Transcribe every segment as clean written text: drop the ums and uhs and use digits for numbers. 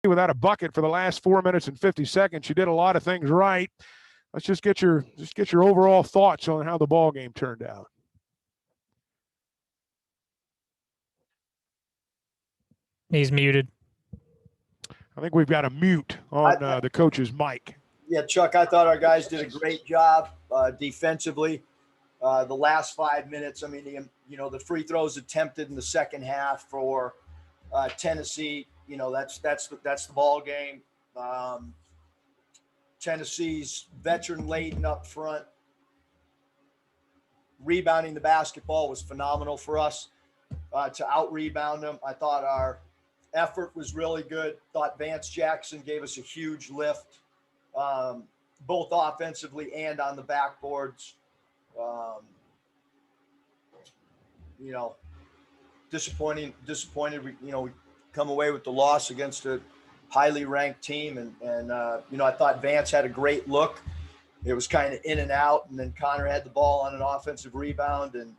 without a bucket for the last 4 minutes and 50 seconds. She did a lot of things right. Let's just get your overall thoughts on how the ball game turned out. He's muted. I think we've got a mute on the coach's mic. Yeah, Chuck, I thought our guys did a great job defensively. The last 5 minutes, I mean, the free throws attempted in the second half for Tennessee, that's the ball game. Tennessee's veteran laden up front, rebounding the basketball was phenomenal for us to out-rebound them. I thought our effort was really good. Thought Vance Jackson gave us a huge lift, both offensively and on the backboards. Disappointed. We come away with the loss against a highly ranked team, and I thought Vance had a great look. It was kind of in and out, and then Connor had the ball on an offensive rebound, and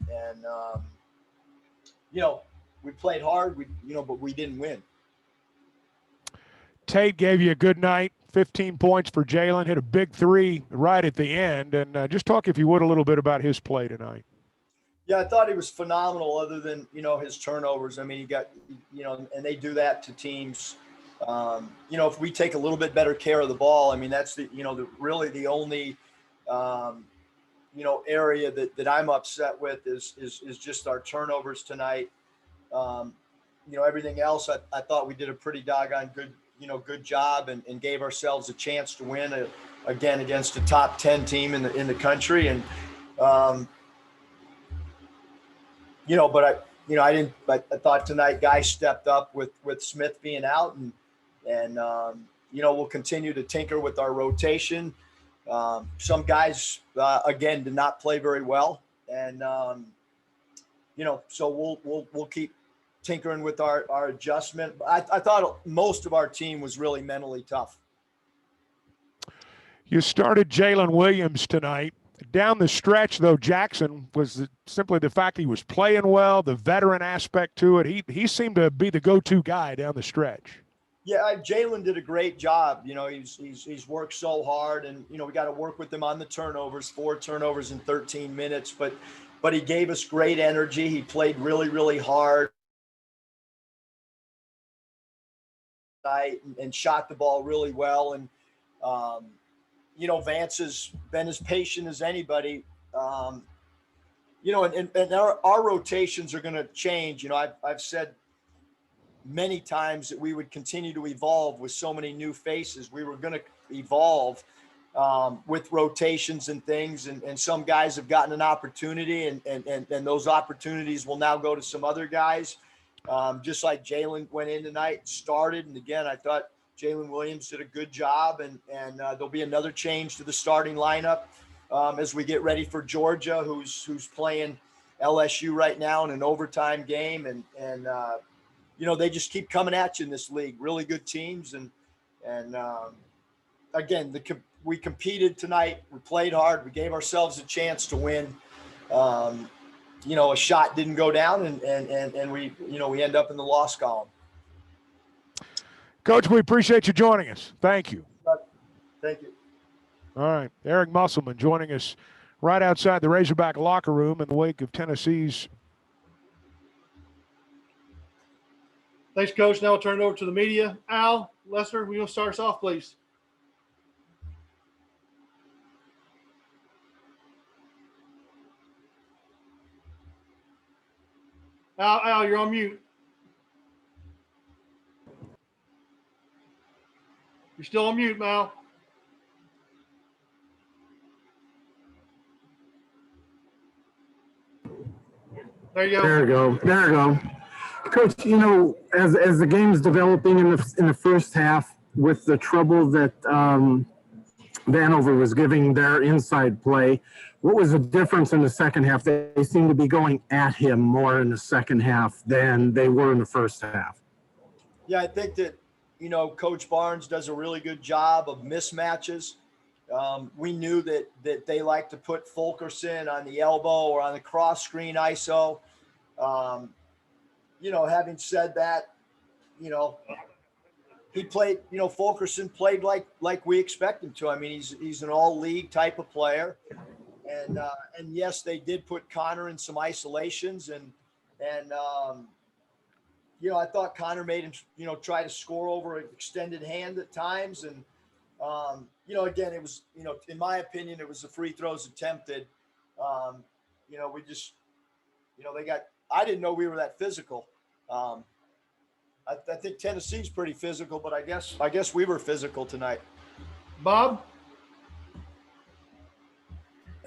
we played hard, but we didn't win. Tate gave you a good night, 15 points for Jalen, hit a big three right at the end, and just talk, if you would, a little bit about his play tonight. Yeah, I thought he was phenomenal other than, his turnovers. I mean, he got, and they do that to teams. If we take a little bit better care of the ball, I mean, that's really the only, area that I'm upset with is just our turnovers tonight. Everything else, I thought we did a pretty doggone good job and gave ourselves a chance to win again against a top 10 team in the country. And, I thought tonight guys stepped up with Smith being out and we'll continue to tinker with our rotation. Some guys, again, did not play very well. And, so we'll keep tinkering with our adjustment. I thought most of our team was really mentally tough. You started Jalen Williams tonight. Down the stretch, though, Jackson was simply the fact he was playing well, the veteran aspect to it. He seemed to be the go-to guy down the stretch. Yeah, Jalen did a great job. He's worked so hard, and we got to work with him on the turnovers. 4 turnovers in 13 minutes, but he gave us great energy. He played really, really hard and shot the ball really well. And Vance has been as patient as anybody. And our rotations are going to change. I've said many times that we would continue to evolve with so many new faces. We were going to evolve with rotations and things. And some guys have gotten an opportunity and those opportunities will now go to some other guys. Just like Jalen went in tonight, started. And again, I thought Jalen Williams did a good job, and there'll be another change to the starting lineup as we get ready for Georgia, who's playing LSU right now in an overtime game, and they just keep coming at you in this league. Really good teams, and again, we competed tonight. We played hard. We gave ourselves a chance to win. A shot didn't go down, and we end up in the loss column. Coach, we appreciate you joining us. Thank you. Thank you. All right. Eric Musselman joining us right outside the Razorback locker room in the wake of Tennessee's. Thanks, Coach. Now I'll turn it over to the media. Al, Lester, will you start us off, please? Al, you're on mute. You're still on mute, Mal. There you go. There we go. Coach, as the game's developing in the first half, with the trouble that Vanover was giving their inside play, what was the difference in the second half? They seemed to be going at him more in the second half than they were in the first half. Yeah, I think that Coach Barnes does a really good job of mismatches. We knew that they like to put Fulkerson on the elbow or on the cross screen ISO. Having said that, he played, Fulkerson played like we expect him to. I mean, he's an all league type of player. And yes, they did put Connor in some isolations and I thought Connor made him, try to score over an extended hand at times. And, again, it was, in my opinion, it was the free throws attempted. We just, I didn't know we were that physical. I think Tennessee's pretty physical, but I guess we were physical tonight. Bob?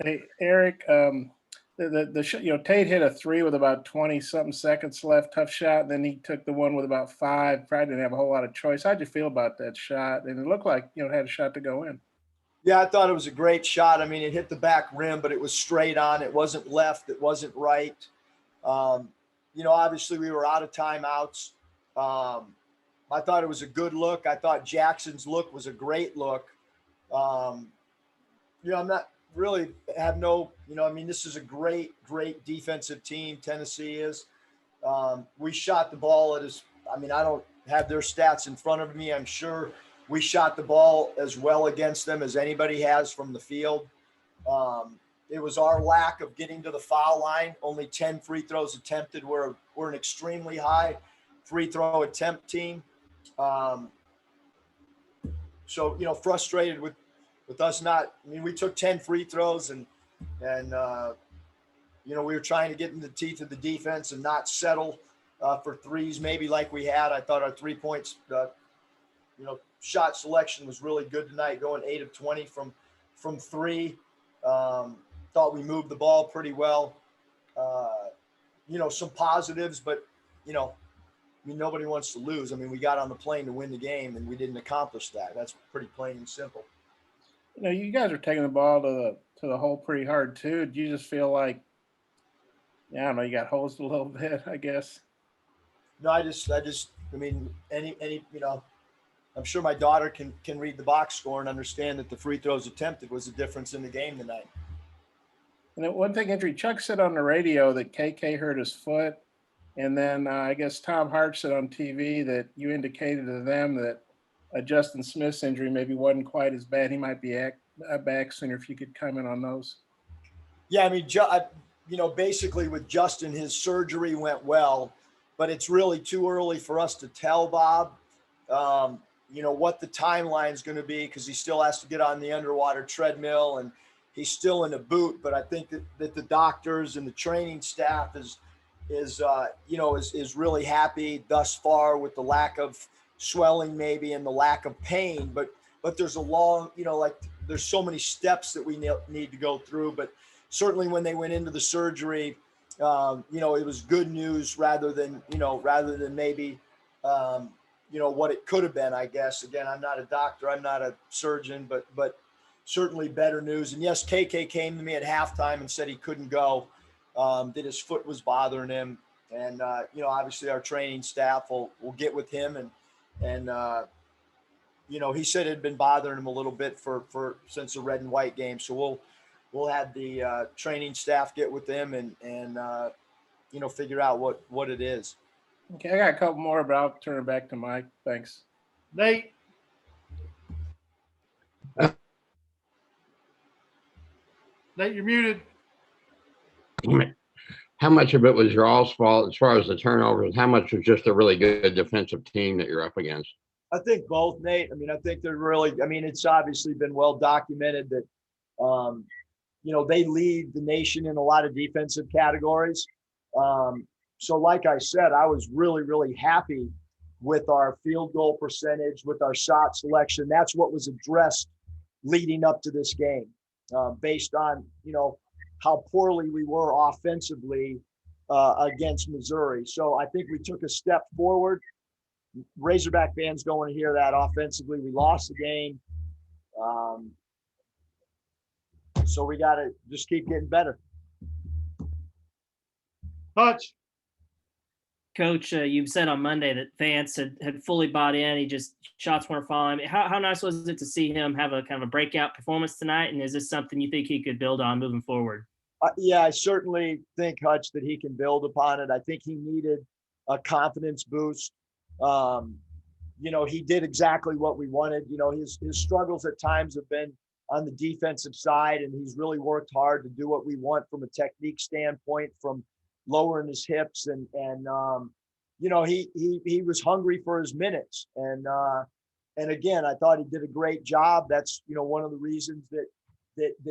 Hey, Eric, Tate hit a three with about 20 something seconds left, tough shot. And then he took the one with about 5, probably didn't have a whole lot of choice. How'd you feel about that shot? And it looked like, it had a shot to go in. Yeah, I thought it was a great shot. I mean, it hit the back rim, but it was straight on. It wasn't left. It wasn't right. Obviously we were out of timeouts. I thought it was a good look. I thought Jackson's look was a great look. I'm not really this is a great defensive team. Tennessee is. We shot the ball I don't have their stats in front of me. I'm sure we shot the ball as well against them as anybody has from the field. It was our lack of getting to the foul line. Only 10 free throws attempted. We're an extremely high free throw attempt team. Frustrated with us not. I mean, we took 10 free throws and we were trying to get in the teeth of the defense and not settle for threes, maybe like we had. I thought our 3 points, shot selection was really good tonight, going 8 of 20 from 3. Thought we moved the ball pretty well. Some positives, but nobody wants to lose. I mean, we got on the plane to win the game, and we didn't accomplish that. That's pretty plain and simple. You guys are taking the ball to the hole pretty hard too. Do you just feel like, I don't know, you got hosed a little bit, I guess? No, I mean, I'm sure my daughter can read the box score and understand that the free throws attempted was the difference in the game tonight. And then one thing, Andrew, Chuck said on the radio that KK hurt his foot. And then I guess Tom Hart said on TV that you indicated to them that Justin Smith's injury maybe wasn't quite as bad. He might be back sooner. If you could comment on those. Yeah, I mean, basically with Justin, his surgery went well, but it's really too early for us to tell, Bob, what the timeline is going to be, because he still has to get on the underwater treadmill and he's still in a boot. But I think that the doctors and the training staff is really happy thus far with the lack of swelling maybe and the lack of pain, but there's a long, there's so many steps that we need to go through. But certainly when they went into the surgery, it was good news rather than maybe, what it could have been, I guess. Again, I'm not a doctor, I'm not a surgeon, but certainly better news. And yes, KK came to me at halftime and said he couldn't go, that his foot was bothering him. And, obviously our training staff will get with him and he said it had been bothering him a little bit since the red and white game. So we'll have the training staff get with them and figure out what it is. Okay, I got a couple more, but I'll turn it back to Mike. Thanks. Nate. Nate, you're muted. How much of it was your all's fault as far as the turnovers? How much was just a really good defensive team that you're up against? I think both, Nate. I mean, I think it's obviously been well documented that, they lead the nation in a lot of defensive categories. So like I said, I was really, really happy with our field goal percentage, with our shot selection. That's what was addressed leading up to this game, based on, how poorly we were offensively against Missouri. So I think we took a step forward. Razorback fans don't want to hear that. Offensively, we lost the game. So we got to just keep getting better. Hutch. Coach, you've said on Monday that Vance had fully bought in. Shots weren't falling. How nice was it to see him have a kind of a breakout performance tonight? And is this something you think he could build on moving forward? Yeah, I certainly think, Hutch, that he can build upon it. I think he needed a confidence boost. he did exactly what we wanted. His struggles at times have been on the defensive side, and he's really worked hard to do what we want from a technique standpoint, from lowering his hips he was hungry for his minutes. And again, I thought he did a great job. That's, one of the reasons that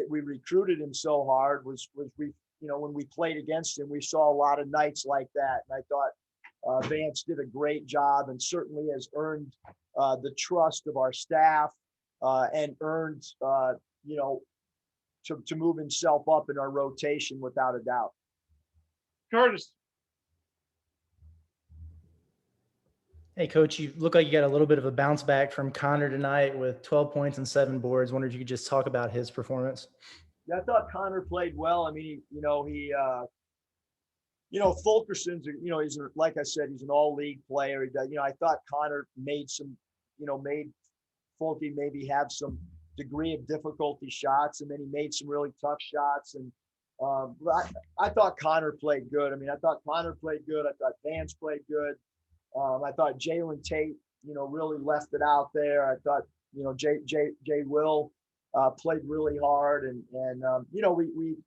we recruited him so hard was we, when we played against him, we saw a lot of nights like that. And I thought Vance did a great job and certainly has earned the trust of our staff and earned, to move himself up in our rotation without a doubt. Curtis. Hey, Coach, you look like you got a little bit of a bounce back from Connor tonight with 12 points and 7 boards. Wondered if you could just talk about his performance. Yeah, I thought Connor played well. I mean, Fulkerson's, he's, like I said, he's an all-league player. I thought Connor made made Fulke maybe have some degree of difficulty shots, and then he made some really tough shots. And I thought Connor played good. I mean, I thought Connor played good. I thought Vance played good. I thought Jalen Tate, really left it out there. I thought, Jay Will played really hard, and we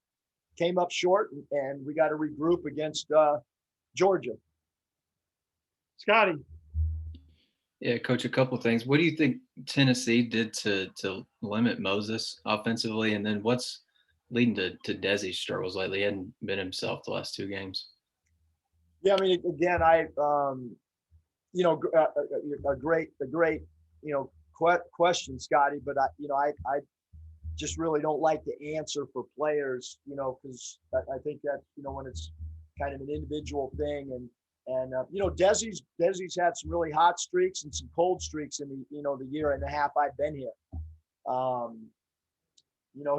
came up short, and we got to regroup against Georgia. Scotty. Yeah, Coach, a couple of things. What do you think Tennessee did to limit Moses offensively, and then what's leading to Desi's struggles lately? He hadn't been himself the last 2 games. Yeah, I mean, again, a great question, Scotty. But I just really don't like to answer for players, because I think that when it's kind of an individual thing, and Desi's had some really hot streaks and some cold streaks in the year and a half I've been here.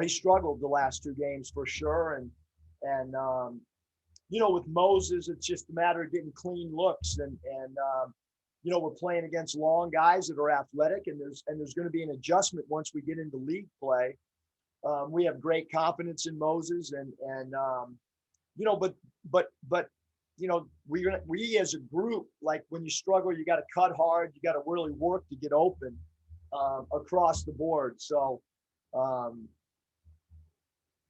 He struggled the last 2 games for sure, and with Moses, it's just a matter of getting clean looks, and we're playing against long guys that are athletic, and there's going to be an adjustment once we get into league play. We have great confidence in Moses, but we as a group, like when you struggle, you got to cut hard, you got to really work to get open across the board. So,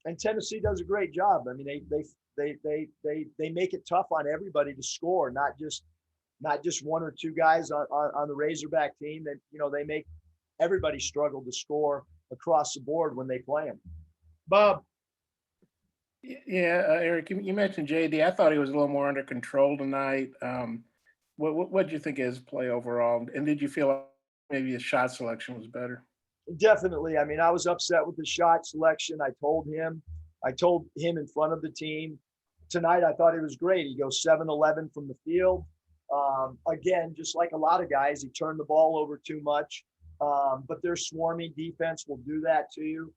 and Tennessee does a great job. I mean, they make it tough on everybody to score, not just 1 or 2 guys on the Razorback team. That they make everybody struggle to score across the board when they play them. Bob. Yeah, Eric, you mentioned JD. I thought he was a little more under control tonight. What did you think of his play overall? And did you feel like maybe his shot selection was better? Definitely. I mean, I was upset with the shot selection. I told him in front of the team. Tonight, I thought he was great. He goes 7-11 from the field. Again, just like a lot of guys, he turned the ball over too much. But their swarming defense will do that to you.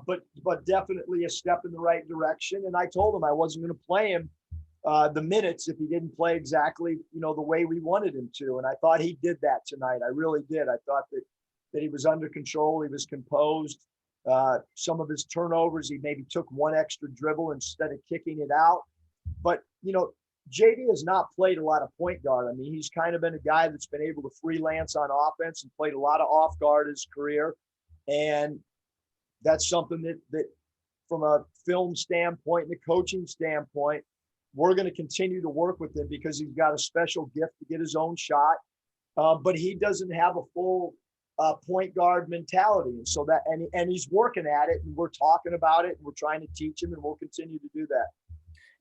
But definitely a step in the right direction. And I told him I wasn't going to play him the minutes if he didn't play exactly, the way we wanted him to. And I thought he did that tonight. I really did. I thought that he was under control. He was composed. Some of his turnovers, he maybe took 1 extra dribble instead of kicking it out. But, JD has not played a lot of point guard. I mean, he's kind of been a guy that's been able to freelance on offense and played a lot of off guard his career. And that's something that from a film standpoint and a coaching standpoint, we're going to continue to work with him because he's got a special gift to get his own shot. But he doesn't have a full point guard mentality. And so and he's working at it, and we're talking about it, and we're trying to teach him, and we'll continue to do that.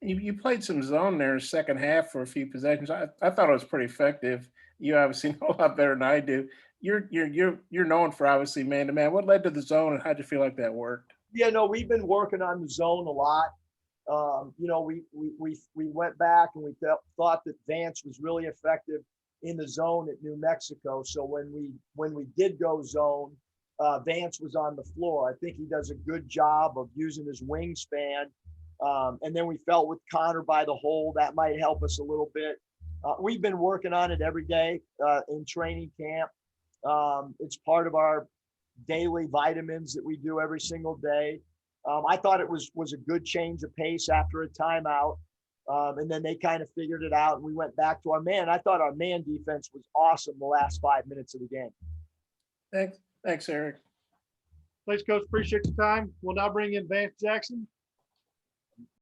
You played some zone there in the second half for a few possessions. I thought it was pretty effective. You obviously know a lot better than I do. You're known for obviously man-to-man. What led to the zone, and how'd you feel like that worked? Yeah, no, we've been working on the zone a lot. We went back and we thought that Vance was really effective in the zone at New Mexico. So when we did go zone, Vance was on the floor. I think he does a good job of using his wingspan. And then we felt with Connor by the hole, that might help us a little bit. We've been working on it every day in training camp. It's part of our daily vitamins that we do every single day. I thought it was a good change of pace after a timeout. And then they kind of figured it out, and we went back to our man. I thought our man defense was awesome the last 5 minutes of the game. Thanks, Eric. Thanks, Coach. Appreciate your time. We'll now bring in Vance Jackson.